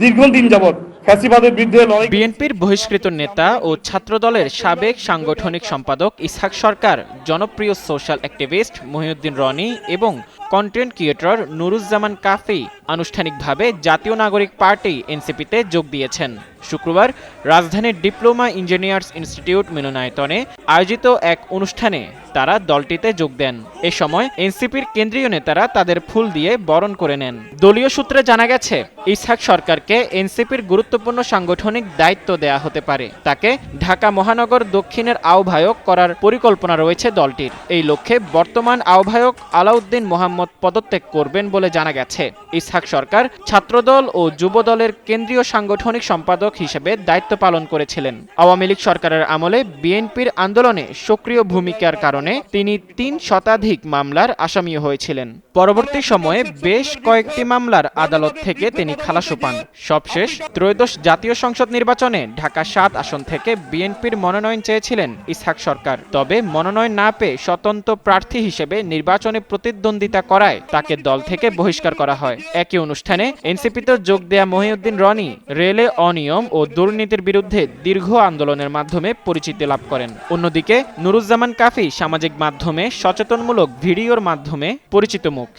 দীর্ঘদিন যাবৎ ফ্যাসিবাদের বিরুদ্ধে লড়াই। বিএনপির বহিষ্কৃত নেতা ও ছাত্রদলের সাবেক সাংগঠনিক সম্পাদক ইসহাক সরকার, জনপ্রিয় সোশ্যাল অ্যাক্টিভিস্ট মহিউদ্দিন রনি এবং কন্টেন্ট ক্রিয়েটর নুরুজ্জামান কাফি আনুষ্ঠানিকভাবে জাতীয় নাগরিক পার্টি এনসিপিতে যোগ দিয়েছেন। শুক্রবার রাজধানীর ডিপ্লোমা ইঞ্জিনিয়ার্স ইনস্টিটিউট মিলনায়তনে আয়োজিত এক অনুষ্ঠানে তারা দলটিতে যোগ দেন। এ সময় এনসিপির কেন্দ্রীয় নেতারা তাদের ফুল দিয়ে বরণ করে নেন। দলীয় সূত্রে জানা গেছে, ইসহাক সরকারকে এনসিপির গুরুত্বপূর্ণ সাংগঠনিক দায়িত্ব দেয়া হতে পারে। তাকে ঢাকা মহানগর দক্ষিণের আহ্বায়ক করার পরিকল্পনা রয়েছে দলটির। এই লক্ষ্যে বর্তমান আহ্বায়ক আলাউদ্দিন মোহাম্মদ পদত্যাগ করবেন বলে জানা গেছে। ইসহাক সরকার ছাত্রদল ও যুবদলের কেন্দ্রীয় সাংগঠনিক সম্পাদক হিসেবে দায়িত্ব পালন করেছিলেন। আওয়ামী লীগ সরকারের আমলে বিএনপির আন্দোলনে সক্রিয় ভূমিকার কারণে তিনি ৩ শতাধিক মামলার আসামি হয়েছিলেন। পরবর্তী সময়ে বেশ কয়েকটি মামলার আদালত থেকে তিনি খালাসও পান। সবশেষ ত্রয়োদশ জাতীয় সংসদ নির্বাচনে ঢাকা ৭ আসন থেকে বিএনপির মনোনয়ন চেয়েছিলেন ইসহাক সরকার। তবে মনোনয়ন না পেয়ে স্বতন্ত্র প্রার্থী হিসেবে নির্বাচনে প্রতিদ্বন্দ্বিতা করায় তাকে দল থেকে বহিষ্কার করা হয়। একই অনুষ্ঠানে এনসিপিতে যোগ দেয়া মহিউদ্দিন রনি রেলে অনিয়ম ও দুর্নীতির বিরুদ্ধে দীর্ঘ আন্দোলনের মাধ্যমে পরিচিতি লাভ করেন। অন্যদিকে নুরুজ্জামান কাফি সামাজিক মাধ্যমে সচেতনমূলক ভিডিওর মাধ্যমে পরিচিত মুখ।